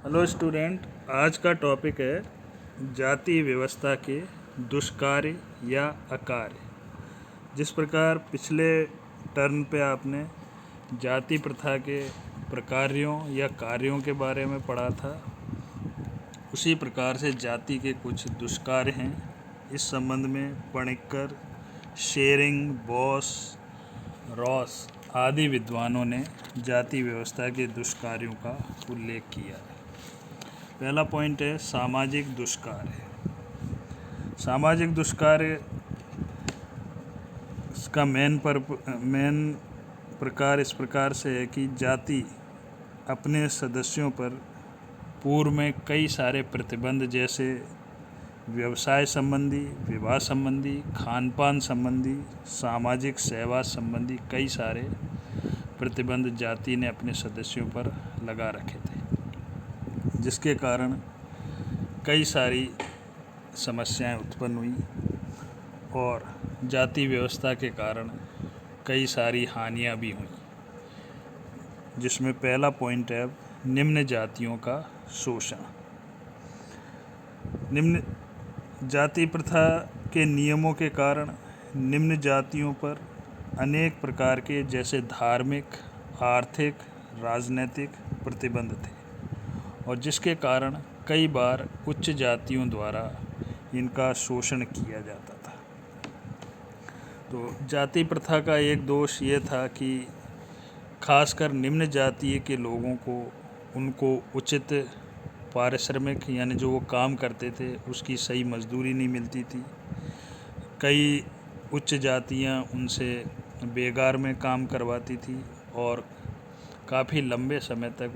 Hello student, आज का topic है जाति व्यवस्था के दुष्कार्य या अकार्य। जिस प्रकार पिछले टर्न पे आपने जाति प्रथा के प्रकार्यों या कार्यों के बारे में पढ़ा था, उसी प्रकार से जाति के कुछ दुष्कार्य हैं। इस संबंध में पणिक्कर, शेरिंग, बोस, रॉस आदि विद्वानों ने जाति व्यवस्था के दुष्कार्यों का उल्लेख किया है। पहला पॉइंट है सामाजिक दुष्कार्य। सामाजिक दुष्कार्य का मेन प्रकार इस प्रकार से है कि जाति अपने सदस्यों पर पूर्व में कई सारे प्रतिबंध, जैसे व्यवसाय संबंधी, विवाह संबंधी, खान पान संबंधी, सामाजिक सेवा संबंधी कई सारे प्रतिबंध जाति ने अपने सदस्यों पर लगा रखे थे, जिसके कारण कई सारी समस्याएं उत्पन्न हुई और जाति व्यवस्था के कारण कई सारी हानियां भी हुई, जिसमें पहला पॉइंट है निम्न जातियों का शोषण। निम्न जाति प्रथा के नियमों के कारण निम्न जातियों पर अनेक प्रकार के, जैसे धार्मिक, आर्थिक, राजनीतिक प्रतिबंध थे, और जिसके कारण कई बार उच्च जातियों द्वारा इनका शोषण किया जाता था। तो जाति प्रथा का एक दोष ये था कि खासकर निम्न जातीय के लोगों को उनको उचित पारिश्रमिक, यानी जो वो काम करते थे उसकी सही मजदूरी नहीं मिलती थी। कई उच्च जातियां उनसे बेगार में काम करवाती थी और काफ़ी लंबे समय तक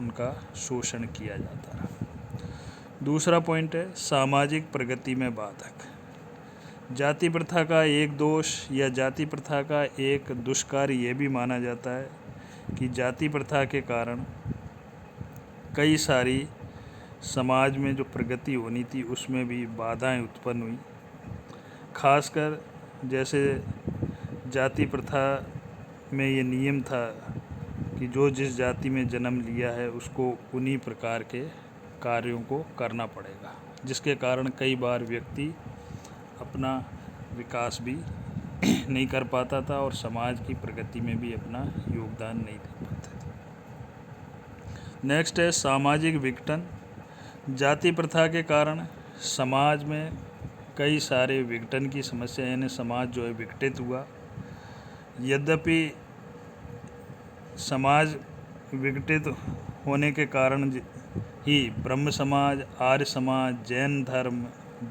उनका शोषण किया जाता रहा। दूसरा पॉइंट है सामाजिक प्रगति में बाधक। जाति प्रथा का एक दोष या जाति प्रथा का एक दुष्कार्य ये भी माना जाता है कि जाति प्रथा के कारण कई सारी समाज में जो प्रगति होनी थी उसमें भी बाधाएं उत्पन्न हुई। खासकर जैसे जाति प्रथा में ये नियम था कि जो जिस जाति में जन्म लिया है उसको उन्हीं प्रकार के कार्यों को करना पड़ेगा, जिसके कारण कई बार व्यक्ति अपना विकास भी नहीं कर पाता था और समाज की प्रगति में भी अपना योगदान नहीं दे पाते थे। नेक्स्ट है सामाजिक विघटन। जाति प्रथा के कारण समाज में कई सारे विघटन की समस्या, यानी समाज जो है विघटित हुआ। यद्यपि समाज विघटित होने के कारण ही ब्रह्म समाज, आर्य समाज, जैन धर्म,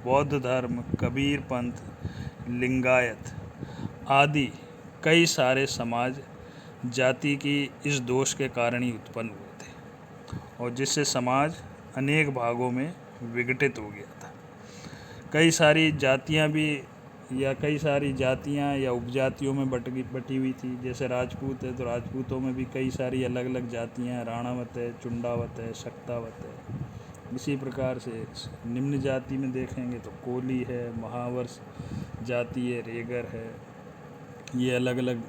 बौद्ध धर्म, कबीर पंथ, लिंगायत आदि कई सारे समाज जाति की इस दोष के कारण ही उत्पन्न हुए थे, और जिससे समाज अनेक भागों में विघटित हो गया था। कई सारी जातियां भी या कई सारी जातियां या उपजातियों में बटी हुई थी। जैसे राजपूत है तो राजपूतों में भी कई सारी अलग अलग जातियां हैं, राणावत है, चुंडावत है, शक्तावत है। इसी प्रकार से निम्न जाति में देखेंगे तो कोली है, महावर्ष जाति है, रेगर है, ये अलग अलग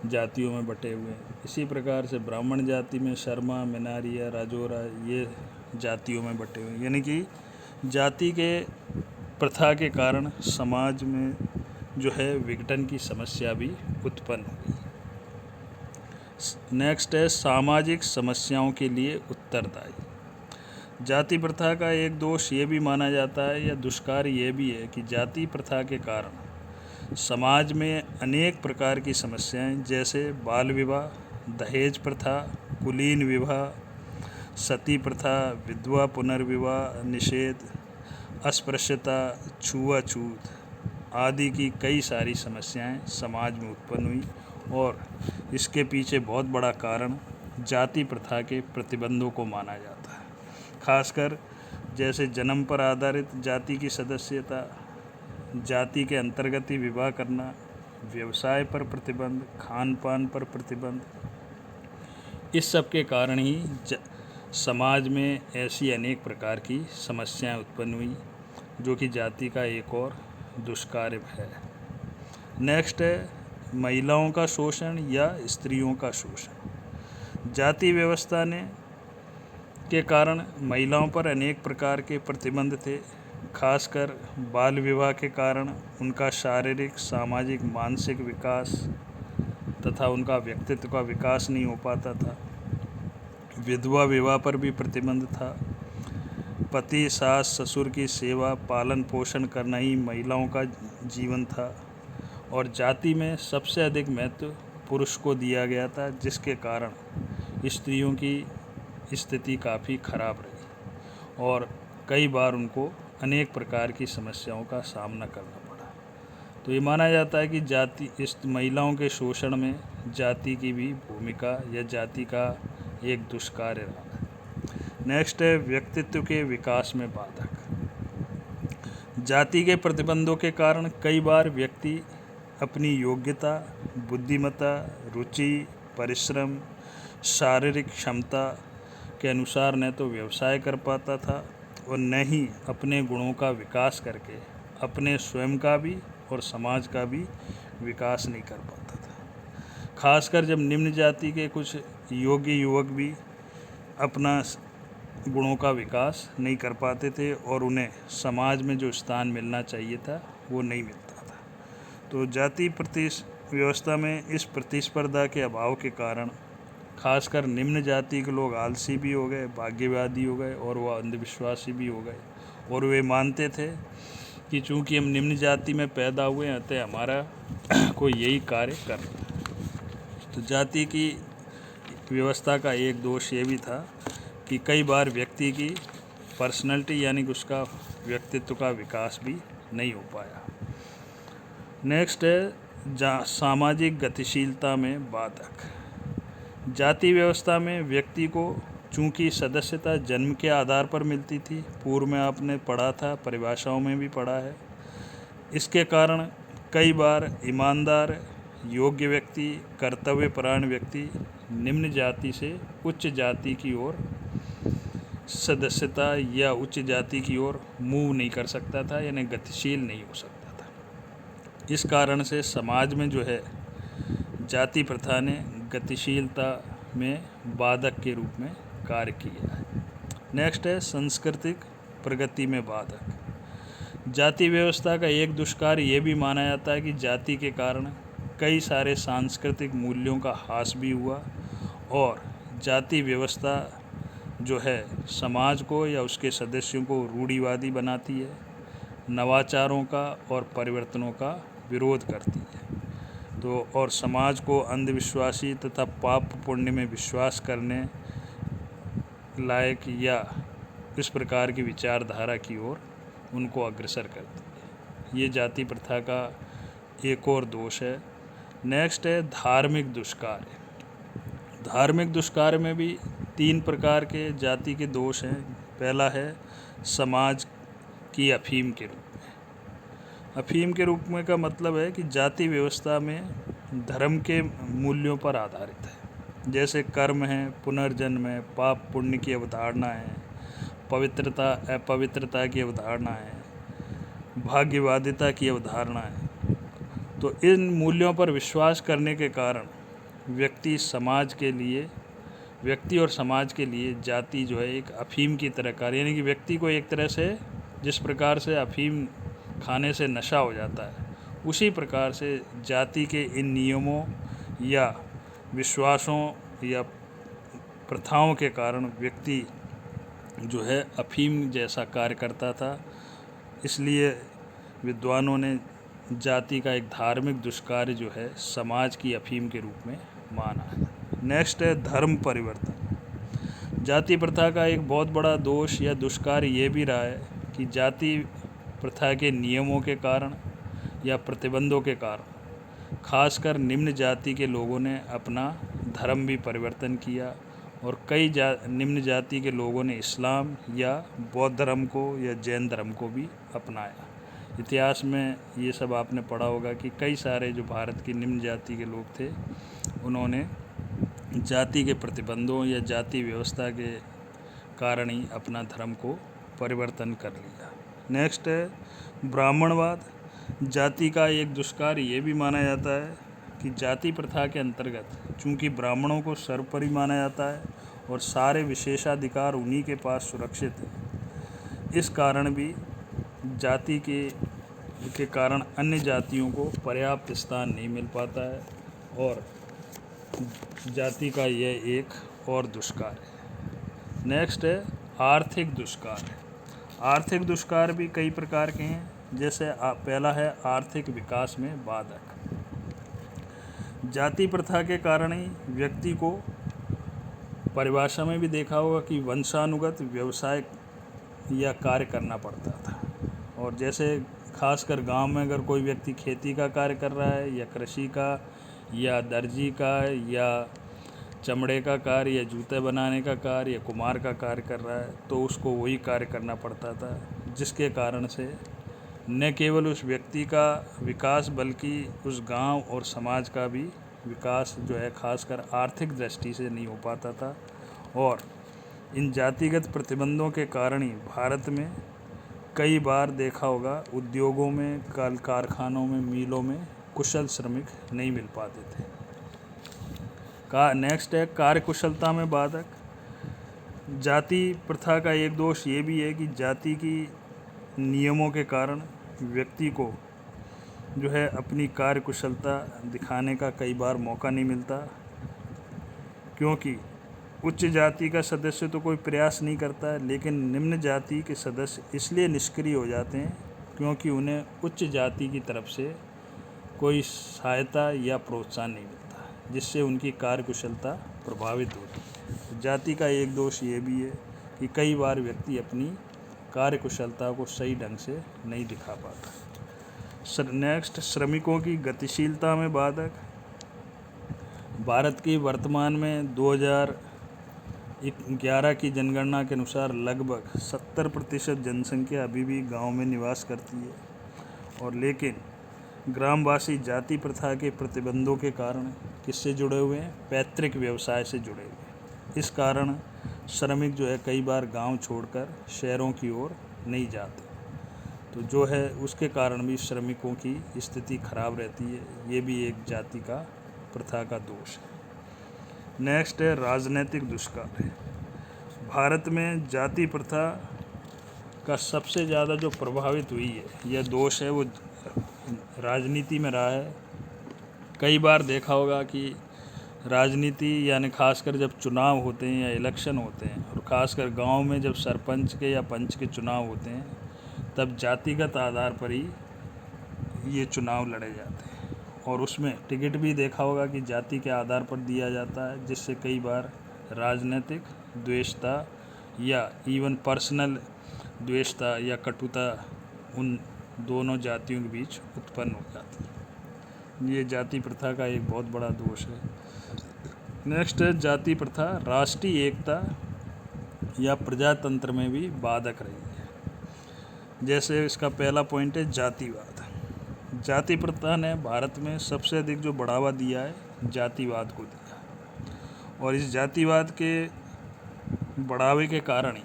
जातियों में बटे हुए हैं। इसी प्रकार से ब्राह्मण जाति में शर्मा, मिनारिया, राजौरा ये जातियों में बटे हुए हैं। यानी कि जाति के प्रथा के कारण समाज में जो है विघटन की समस्या भी उत्पन्न हुई। नेक्स्ट है सामाजिक समस्याओं के लिए उत्तरदायी। जाति प्रथा का एक दोष ये भी माना जाता है या दुष्कार्य ये भी है कि जाति प्रथा के कारण समाज में अनेक प्रकार की समस्याएं, जैसे बाल विवाह, दहेज प्रथा, कुलीन विवाह, सती प्रथा, विधवा पुनर्विवाह निषेध, अस्पृश्यता, छुआछूत आदि की कई सारी समस्याएं समाज में उत्पन्न हुई, और इसके पीछे बहुत बड़ा कारण जाति प्रथा के प्रतिबंधों को माना जाता है। खासकर जैसे जन्म पर आधारित जाति की सदस्यता, जाति के अंतर्गत ही विवाह करना, व्यवसाय पर प्रतिबंध, खान पान पर प्रतिबंध, इस सब के कारण ही समाज में ऐसी अनेक प्रकार की समस्याएं उत्पन्न हुई, जो कि जाति का एक और दुष्कार्य है। नेक्स्ट है महिलाओं का शोषण या स्त्रियों का शोषण। जाति व्यवस्था ने के कारण महिलाओं पर अनेक प्रकार के प्रतिबंध थे। खासकर बाल विवाह के कारण उनका शारीरिक, सामाजिक, मानसिक विकास तथा उनका व्यक्तित्व का विकास नहीं हो पाता था। विधवा विवाह पर भी प्रतिबंध था। पति, सास, ससुर की सेवा, पालन पोषण करना ही महिलाओं का जीवन था। और जाति में सबसे अधिक महत्व पुरुष को दिया गया था, जिसके कारण स्त्रियों की स्थिति काफ़ी खराब रही और कई बार उनको अनेक प्रकार की समस्याओं का सामना करना पड़ा। तो ये माना जाता है कि जाति इस महिलाओं के शोषण में जाति की भी भूमिका या जाति का एक दुष्कार्य रहा। नेक्स्ट है व्यक्तित्व के विकास में बाधक। जाति के प्रतिबंधों के कारण कई बार व्यक्ति अपनी योग्यता, बुद्धिमत्ता, रुचि, परिश्रम, शारीरिक क्षमता के अनुसार न तो व्यवसाय कर पाता था और न ही अपने गुणों का विकास करके अपने स्वयं का भी और समाज का भी विकास नहीं कर पाता था। खासकर जब निम्न जाति के कुछ योग्य युवक भी अपना गुणों का विकास नहीं कर पाते थे और उन्हें समाज में जो स्थान मिलना चाहिए था वो नहीं मिलता था। तो जाति व्यवस्था में इस प्रतिस्पर्धा के अभाव के कारण खासकर निम्न जाति के लोग आलसी भी हो गए, भाग्यवादी हो गए और वह अंधविश्वासी भी हो गए। और वे मानते थे कि चूंकि हम निम्न जाति में पैदा हुए हैं अतः हमारा कोई यही कार्य करना है। तो जाति की व्यवस्था का एक दोष ये भी था कि कई बार व्यक्ति की पर्सनैलिटी यानी कि उसका व्यक्तित्व का विकास भी नहीं हो पाया। नेक्स्ट है सामाजिक गतिशीलता में बाधक। जाति व्यवस्था में व्यक्ति को चूंकि सदस्यता जन्म के आधार पर मिलती थी, पूर्व में आपने पढ़ा था, परिभाषाओं में भी पढ़ा है, इसके कारण कई बार ईमानदार, योग्य व्यक्ति, कर्तव्यपरायण व्यक्ति निम्न जाति से उच्च जाति की ओर सदस्यता या उच्च जाति की ओर मूव नहीं कर सकता था, यानी गतिशील नहीं हो सकता था। इस कारण से समाज में जो है जाति प्रथा ने गतिशीलता में बाधक के रूप में कार्य किया है। नेक्स्ट है सांस्कृतिक प्रगति में बाधक। जाति व्यवस्था का एक दुष्कार्य ये भी माना जाता है कि जाति के कारण कई सारे सांस्कृतिक मूल्यों का ह्रास भी हुआ और जाति व्यवस्था जो है समाज को या उसके सदस्यों को रूढ़िवादी बनाती है, नवाचारों का और परिवर्तनों का विरोध करती है। तो और समाज को अंधविश्वासी तथा पाप पुण्य में विश्वास करने लायक या इस प्रकार की विचारधारा की ओर उनको अग्रसर करती है। ये जाति प्रथा का एक और दोष है। नेक्स्ट है धार्मिक दुष्कार्य। धार्मिक दुष्कार्य में भी 3 प्रकार के जाति के दोष हैं। पहला है समाज की अफीम के रूप में। अफीम के रूप में का मतलब है कि जाति व्यवस्था में धर्म के मूल्यों पर आधारित है, जैसे कर्म है, पुनर्जन्म है, पाप पुण्य की अवधारणा है, पवित्रता अपवित्रता की अवधारणा है, भाग्यवादिता की अवधारणा है। तो इन मूल्यों पर विश्वास करने के कारण व्यक्ति और समाज के लिए जाति जो है एक अफीम की तरह कार्य, यानी कि व्यक्ति को एक तरह से जिस प्रकार से अफीम खाने से नशा हो जाता है, उसी प्रकार से जाति के इन नियमों या विश्वासों या प्रथाओं के कारण व्यक्ति जो है अफीम जैसा कार्य करता था। इसलिए विद्वानों ने जाति का एक धार्मिक दुष्कार्य जो है समाज की अफीम के रूप में माना है। नेक्स्ट है धर्म परिवर्तन। जाति प्रथा का एक बहुत बड़ा दोष या दुष्कार्य ये भी रहा है कि जाति प्रथा के नियमों के कारण या प्रतिबंधों के कारण खासकर निम्न जाति के लोगों ने अपना धर्म भी परिवर्तन किया और कई निम्न जाति के लोगों ने इस्लाम या बौद्ध धर्म को या जैन धर्म को भी अपनाया। इतिहास में ये सब आपने पढ़ा होगा कि कई सारे जो भारत की निम्न जाति के लोग थे उन्होंने जाति के प्रतिबंधों या जाति व्यवस्था के कारण ही अपना धर्म को परिवर्तन कर लिया। नेक्स्ट है ब्राह्मणवाद। जाति का एक दुष्कार्य ये भी माना जाता है कि जाति प्रथा के अंतर्गत चूंकि ब्राह्मणों को सर्वोपरि माना जाता है और सारे विशेषाधिकार उन्हीं के पास सुरक्षित हैं। इस कारण भी जाति के कारण अन्य जातियों को पर्याप्त स्थान नहीं मिल पाता है और जाति का यह एक और दुष्कार है। नेक्स्ट है आर्थिक दुष्कार। आर्थिक दुष्कार भी कई प्रकार के हैं, जैसे पहला है आर्थिक विकास में बाधक। जाति प्रथा के कारण ही व्यक्ति को, परिभाषा में भी देखा होगा कि वंशानुगत व्यवसाय या कार्य करना पड़ता था। और जैसे खासकर गांव में अगर कोई व्यक्ति खेती का कार्य कर रहा है या कृषि का या दर्जी का या चमड़े का कार्य या जूते बनाने का कार्य या कुम्हार का कार्य कर रहा है, तो उसको वही कार्य करना पड़ता था, जिसके कारण से न केवल उस व्यक्ति का विकास बल्कि उस गांव और समाज का भी विकास जो है खासकर आर्थिक दृष्टि से नहीं हो पाता था। और इन जातिगत प्रतिबंधों के कारण ही भारत में कई बार देखा होगा उद्योगों में, कल कारखानों में, मिलों में कुशल श्रमिक नहीं मिल पाते थे। नेक्स्ट है कार्य कुशलता में बाधक। जाति प्रथा का एक दोष ये भी है कि जाति की नियमों के कारण व्यक्ति को जो है अपनी कार्य कुशलता दिखाने का कई बार मौका नहीं मिलता, क्योंकि उच्च जाति का सदस्य तो कोई प्रयास नहीं करता है, लेकिन निम्न जाति के सदस्य इसलिए निष्क्रिय हो जाते हैं क्योंकि उन्हें उच्च जाति की तरफ से कोई सहायता या प्रोत्साहन नहीं मिलता, जिससे उनकी कार्य कुशलता प्रभावित होती है। जाति का एक दोष ये भी है कि कई बार व्यक्ति अपनी कार्य कुशलता को सही ढंग से नहीं दिखा पाता। नेक्स्ट श्रमिकों की गतिशीलता में बाधक। भारत की वर्तमान में 2011 की जनगणना के अनुसार लगभग 70% जनसंख्या अभी भी गांव में निवास करती है, और लेकिन ग्रामवासी जाति प्रथा के प्रतिबंधों के कारण किससे जुड़े हुए हैं? पैतृक व्यवसाय से जुड़े हुए हैं। इस कारण श्रमिक जो है कई बार गांव छोड़कर शहरों की ओर नहीं जाते, तो जो है उसके कारण भी श्रमिकों की स्थिति खराब रहती है। ये भी एक जाति का प्रथा का दोष है। नेक्स्ट है राजनीतिक दुष्कार। भारत में जाति प्रथा का सबसे ज़्यादा जो प्रभावित हुई है, यह दोष है, वो राजनीति में रहा है। कई बार देखा होगा कि राजनीति यानी खासकर जब चुनाव होते हैं या इलेक्शन होते हैं, और खासकर गांव में जब सरपंच के या पंच के चुनाव होते हैं, तब जातिगत आधार पर ही ये चुनाव लड़े जाते हैं, और उसमें टिकट भी देखा होगा कि जाति के आधार पर दिया जाता है, जिससे कई बार राजनीतिक द्वेषता या इवन पर्सनल द्वेषता या कटुता उन दोनों जातियों के बीच उत्पन्न हो जाती है। ये जाति प्रथा का एक बहुत बड़ा दोष है। नेक्स्ट है जाति प्रथा राष्ट्रीय एकता या प्रजातंत्र में भी बाधक रही है। जैसे इसका पहला पॉइंट है जातिवाद। जाति प्रथा ने भारत में सबसे अधिक जो बढ़ावा दिया है, जातिवाद को दिया, और इस जातिवाद के बढ़ावे के कारण ही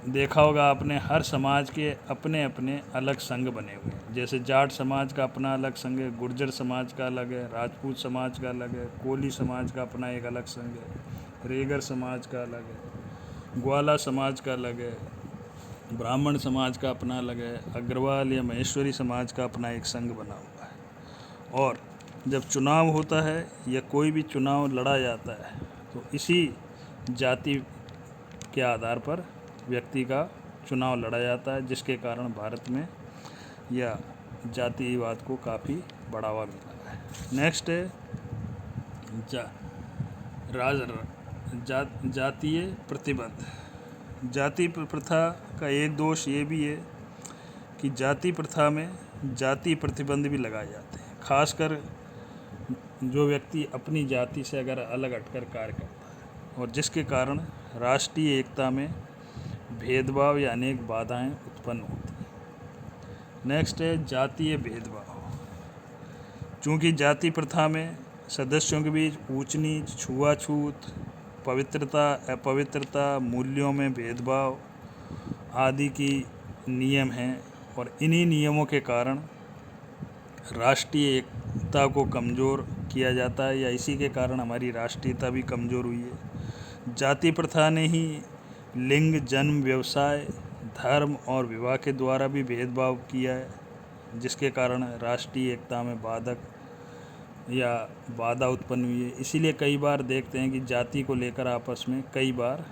देखा होगा आपने हर समाज के अपने अपने अलग संघ बने हुए हैं। जैसे जाट समाज का अपना अलग संघ है, गुर्जर समाज का अलग है, राजपूत समाज का अलग है, कोली समाज का अपना एक अलग संघ है, रेगर समाज का अलग है, ग्वाला समाज का अलग है, ब्राह्मण समाज का अपना अलग है, अग्रवाल या महेश्वरी समाज का अपना एक संघ बना हुआ है। और जब चुनाव होता है या कोई भी चुनाव लड़ा जाता है, तो इसी जाति के आधार पर व्यक्ति का चुनाव लड़ा जाता है, जिसके कारण भारत में यह जातिवाद को काफ़ी बढ़ावा मिला है। नेक्स्ट है जातीय प्रतिबंध। जाति प्रथा का एक दोष ये भी है कि जाति प्रथा में जाति प्रतिबंध भी लगाए जाते हैं, खासकर जो व्यक्ति अपनी जाति से अगर अलग हटकर कार्य करता है, और जिसके कारण राष्ट्रीय एकता में भेदभाव या अनेक बाधाएं उत्पन्न होती हैं। नेक्स्ट है जातीय भेदभाव। चूँकि जाति प्रथा में सदस्यों के बीच ऊंच नीच, छुआछूत, पवित्रता अपवित्रता, मूल्यों में भेदभाव आदि की नियम हैं, और इन्हीं नियमों के कारण राष्ट्रीय एकता को कमज़ोर किया जाता है, या इसी के कारण हमारी राष्ट्रीयता भी कमज़ोर हुई है। जाति प्रथा ने ही लिंग, जन्म, व्यवसाय, धर्म और विवाह के द्वारा भी भेदभाव किया है, जिसके कारण राष्ट्रीय एकता में बाधा उत्पन्न हुई है। इसीलिए कई बार देखते हैं कि जाति को लेकर आपस में कई बार